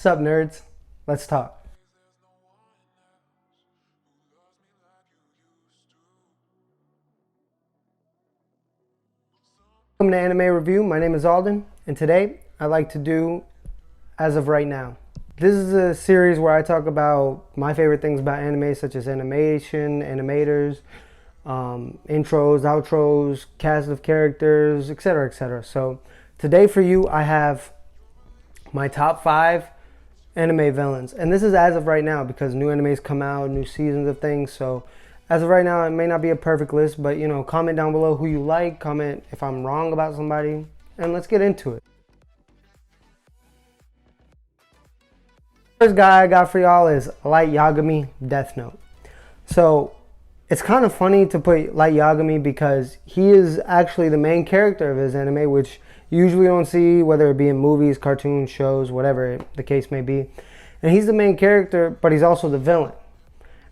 Sup, nerds? Let's talk. Welcome to Anime Review. My name is Alden, and today I like to do As of Right Now. This is a series where I talk about my favorite things about anime, such as animation, animators, intros, outros, cast of characters, etc., etc. So today for you, I have my top 5 anime villains, and this is as of right now because new animes come out, new seasons of things. So as of right now, it may not be a perfect list, but comment down below who you like, comment if I'm wrong about somebody, and let's get into it. First guy I got for y'all is Light Yagami, Death Note. So it's kind of funny to put Light Yagami because he is actually the main character of his anime, which you usually don't see, whether it be in movies, cartoons, shows, whatever the case may be. And he's the main character, but he's also the villain.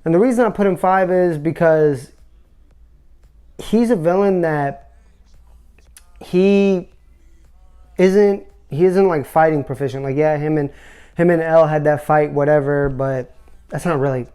And the reason I put him 5 is because he's a villain that he isn't like fighting proficient. Like, yeah, him and L had that fight, whatever, but that's not really,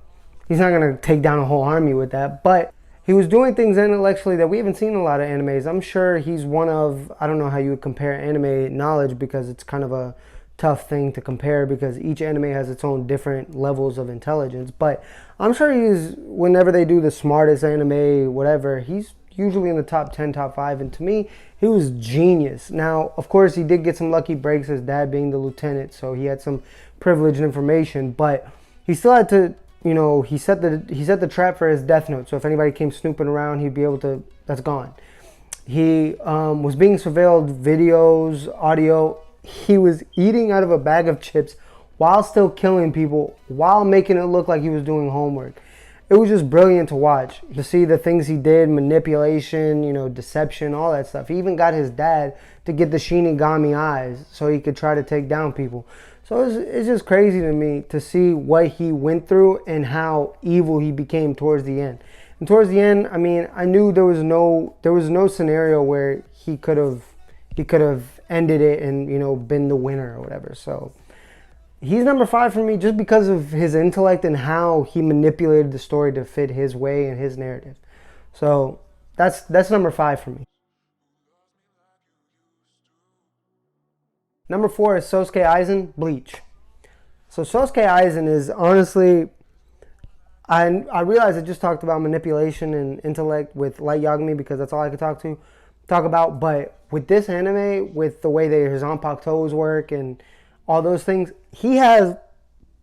he's not gonna take down a whole army with that. But he was doing things intellectually that we haven't seen in a lot of animes. I'm sure he's one of, I don't know how you would compare anime knowledge because it's kind of a tough thing to compare because each anime has its own different levels of intelligence. But I'm sure he's, whenever they do the smartest anime, whatever, he's usually in the top 10, top 5. And to me, he was genius. Now, of course, he did get some lucky breaks, his dad being the lieutenant, so he had some privileged information, but he still had to, he set the trap for his Death Note. So if anybody came snooping around, he'd be able to, that's gone. He was being surveilled, videos, audio. He was eating out of a bag of chips while still killing people, while making it look like he was doing homework. It was just brilliant to watch, to see the things he did, manipulation, deception, all that stuff. He even got his dad to get the Shinigami eyes so he could try to take down people. So it's just crazy to me to see what he went through and how evil he became towards the end. And towards the end, I mean, I knew there was no scenario where he could have ended it and been the winner or whatever. So he's number 5 for me just because of his intellect and how he manipulated the story to fit his way and his narrative. So that's number 5 for me. Number 4 is Sosuke Aizen, Bleach. So Sosuke Aizen is honestly, I realize I just talked about manipulation and intellect with Light Yagami because that's all I could talk about. But with this anime, with the way that his Zanpakutos work and all those things, he has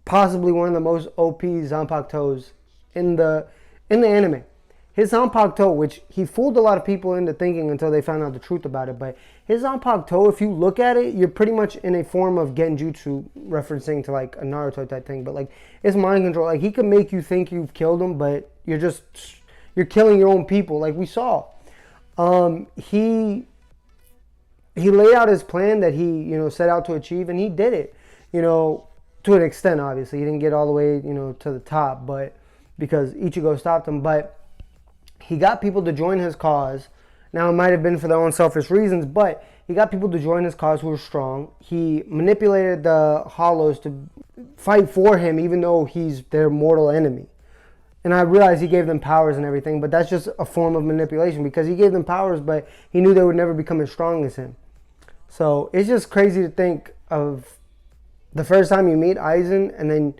possibly one of the most OP Zanpakutos in the anime. His Zanpakuto, which he fooled a lot of people into thinking until they found out the truth about it, but his Zanpakuto, if you look at it, you're pretty much in a form of Genjutsu, referencing to like a Naruto type thing, but like it's mind control. Like he can make you think you've killed him, but you're killing your own people, like we saw. He laid out his plan that he set out to achieve, and he did it, to an extent. Obviously he didn't get all the way to the top, but because Ichigo stopped him, but he got people to join his cause. Now, it might have been for their own selfish reasons, but he got people to join his cause who were strong. He manipulated the Hollows to fight for him, even though he's their mortal enemy. And I realize he gave them powers and everything, but that's just a form of manipulation because he gave them powers, but he knew they would never become as strong as him. So it's just crazy to think of the first time you meet Aizen and then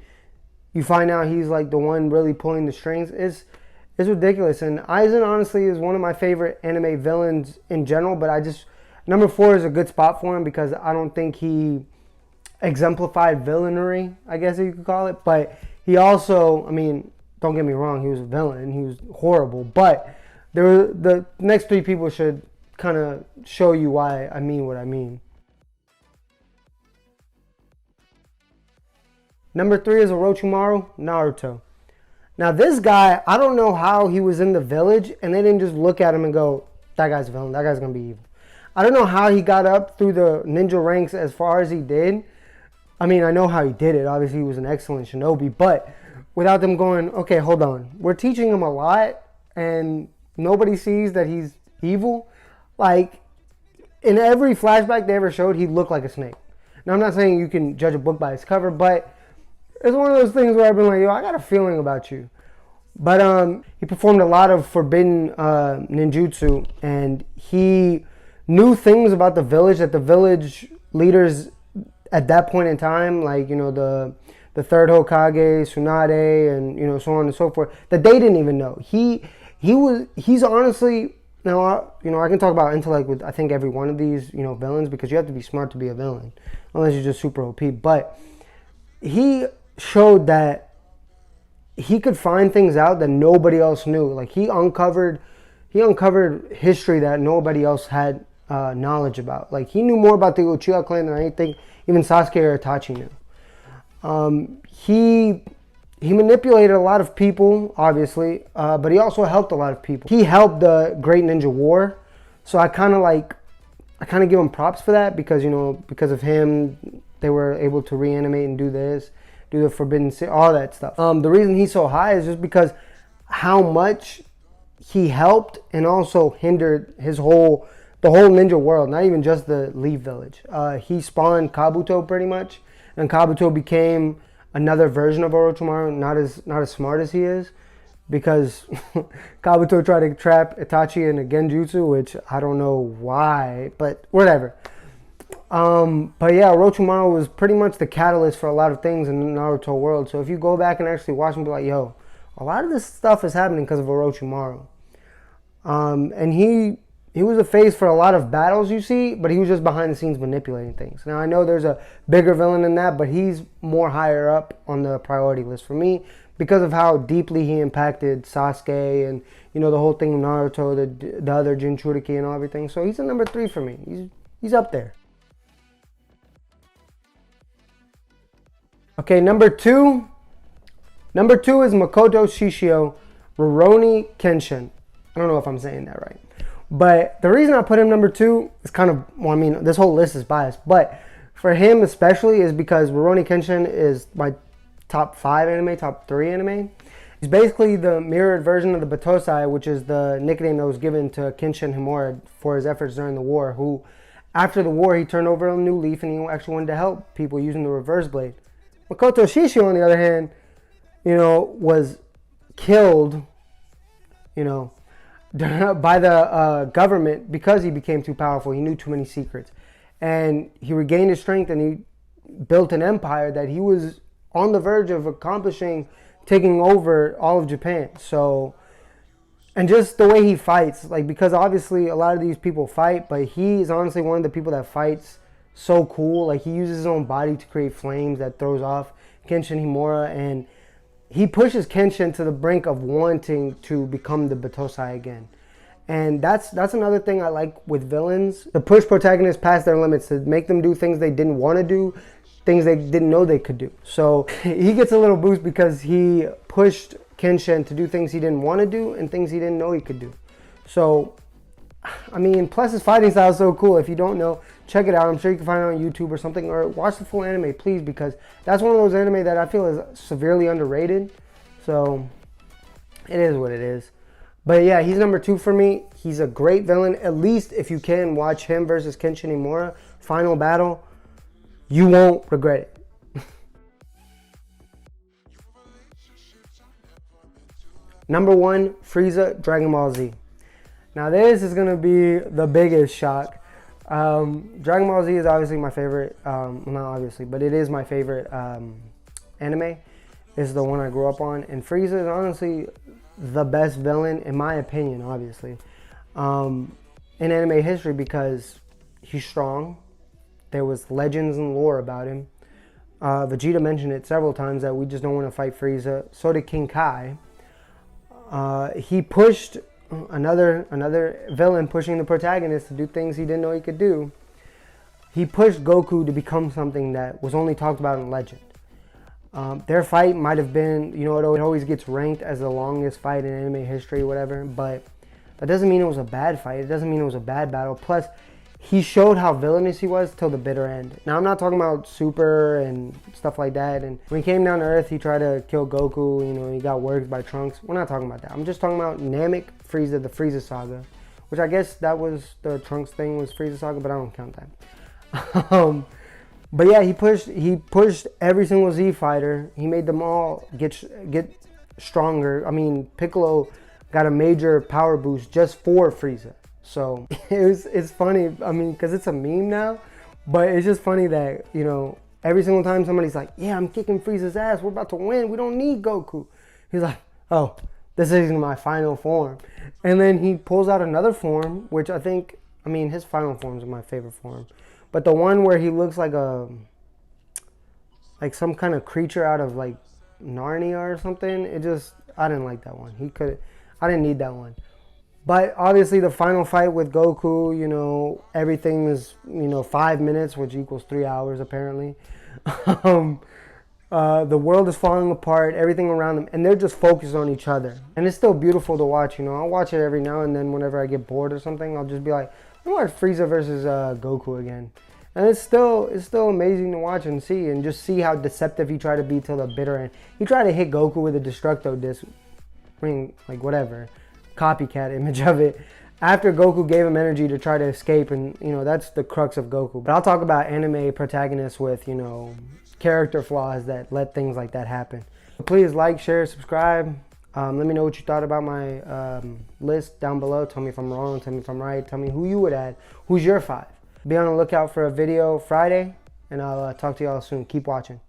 you find out he's like the one really pulling the strings. It's ridiculous. And Aizen honestly is one of my favorite anime villains in general, but number 4 is a good spot for him because I don't think he exemplified villainy, I guess you could call it. But he also, I mean, don't get me wrong, he was a villain. He was horrible. But the next 3 people should kind of show you why I mean what I mean. Number 3 is Orochimaru, Naruto. Now this guy, I don't know how he was in the village and they didn't just look at him and go, that guy's a villain, that guy's going to be evil. I don't know how he got up through the ninja ranks as far as he did. I mean, I know how he did it. Obviously, he was an excellent shinobi, but without them going, okay, hold on. We're teaching him a lot and nobody sees that he's evil. Like, in every flashback they ever showed, he looked like a snake. Now, I'm not saying you can judge a book by its cover, but it's one of those things where I've been like, yo, I got a feeling about you. But he performed a lot of forbidden ninjutsu, and he knew things about the village that the village leaders at that point in time, like, you know, the third Hokage, Tsunade, and, you know, so on and so forth, that they didn't even know. He's honestly, now, you know, I can talk about intellect with, I think, every one of these, you know, villains, because you have to be smart to be a villain, unless you're just super OP. But he showed that he could find things out that nobody else knew. Like, he uncovered history that nobody else had knowledge about. Like, he knew more about the Uchiha clan than I think even Sasuke or Itachi knew. He manipulated a lot of people, obviously, but he also helped a lot of people. He helped the Great Ninja War, so I kind of give him props for that, because, you know, because of him, they were able to reanimate and do the Forbidden City, all that stuff. The reason he's so high is just because how much he helped and also hindered the whole ninja world, not even just the Leaf Village. He spawned Kabuto pretty much, and Kabuto became another version of Orochimaru, not as smart as he is, because Kabuto tried to trap Itachi in a genjutsu, which I don't know why, but whatever. But yeah, Orochimaru was pretty much the catalyst for a lot of things in the Naruto world. So if you go back and actually watch and be like, yo, a lot of this stuff is happening because of Orochimaru. And he was a face for a lot of battles you see, but he was just behind the scenes manipulating things. Now, I know there's a bigger villain than that, but he's more higher up on the priority list for me because of how deeply he impacted Sasuke and, you know, the whole thing with Naruto, the other Jinchuriki and everything. So he's a number 3 for me. He's up there. Okay, number two is Makoto Shishio Moroney Kenshin. I don't know if I'm saying that right. But the reason I put him number 2 is kind of, well, I mean, this whole list is biased. But for him especially is because Moroney Kenshin is my top 5 anime, top 3 anime. He's basically the mirrored version of the Batosai, which is the nickname that was given to Kenshin Himura for his efforts during the war, who, after the war, he turned over a new leaf and he actually wanted to help people using the reverse blade. Makoto Shishio, on the other hand, you know, was killed, you know, by the government because he became too powerful. He knew too many secrets. And he regained his strength and he built an empire that he was on the verge of accomplishing, taking over all of Japan. So, and just the way he fights, like, because obviously a lot of these people fight, but he is honestly one of the people that fights so cool. Like, he uses his own body to create flames that throws off Kenshin Himura, and he pushes Kenshin to the brink of wanting to become the Batosai again. And that's another thing I like with villains, to push protagonists past their limits, to make them do things they didn't want to do, things they didn't know they could do. So he gets a little boost because he pushed Kenshin to do things he didn't want to do and things he didn't know he could do. So, I mean, plus his fighting style is so cool. If you don't know, check it out. I'm sure you can find it on YouTube or something, or watch the full anime, please, because that's one of those anime that I feel is severely underrated. So it is what it is. But yeah, he's number 2 for me. He's a great villain. At least if you can watch him versus Kenshin Himura, final battle, you won't regret it. Number 1, Frieza, Dragon Ball Z. Now this is going to be the biggest shock. Dragon Ball Z is obviously my favorite, well, not obviously, but it is my favorite anime. It's the one I grew up on. And Frieza is honestly the best villain, in my opinion, obviously, in anime history, because he's strong. There was legends and lore about him. Vegeta mentioned it several times that we just don't want to fight Frieza. So did King Kai. He pushed another villain, pushing the protagonist to do things he didn't know he could do. He pushed Goku to become something that was only talked about in legend. Their fight might have been, you know, it always gets ranked as the longest fight in anime history, whatever, but that doesn't mean it was a bad fight. It doesn't mean it was a bad battle. Plus, he showed how villainous he was till the bitter end. Now, I'm not talking about Super and stuff like that. And when he came down to Earth, he tried to kill Goku. You know, he got worked by Trunks. We're not talking about that. I'm just talking about Namek, Frieza, the Frieza Saga, which I guess that was the Trunks thing, was Frieza Saga, but I don't count that. But yeah, he pushed every single Z fighter. He made them all get stronger. I mean, Piccolo got a major power boost just for Frieza. So it's funny. I mean, because it's a meme now, but it's just funny that, you know, every single time somebody's like, yeah, I'm kicking Frieza's ass, we're about to win, we don't need Goku. He's like, oh, this isn't my final form. And then he pulls out another form, which I mean, his final forms are my favorite form. But the one where he looks like some kind of creature out of like Narnia or something, I didn't like that one. I didn't need that one. But obviously the final fight with Goku, you know, everything is, you know, 5 minutes, which equals 3 hours apparently. The world is falling apart, everything around them, and they're just focused on each other. And it's still beautiful to watch, you know. I'll watch it every now and then whenever I get bored or something. I'll just be like, I watch Frieza versus Goku again. And it's still amazing to watch and see, and just see how deceptive he tried to be till the bitter end. He tried to hit Goku with a Destructo Disc, like whatever, copycat image of it, after Goku gave him energy to try to escape, and you know, that's the crux of Goku. But I'll talk about anime protagonists with, you know, character flaws that let things like that happen. Please like, share, subscribe. Let me know what you thought about my list down below. Tell me if I'm wrong, tell me if I'm right, tell me who you would add, who's your 5. Be on the lookout for a video Friday, and I'll talk to y'all soon. Keep watching.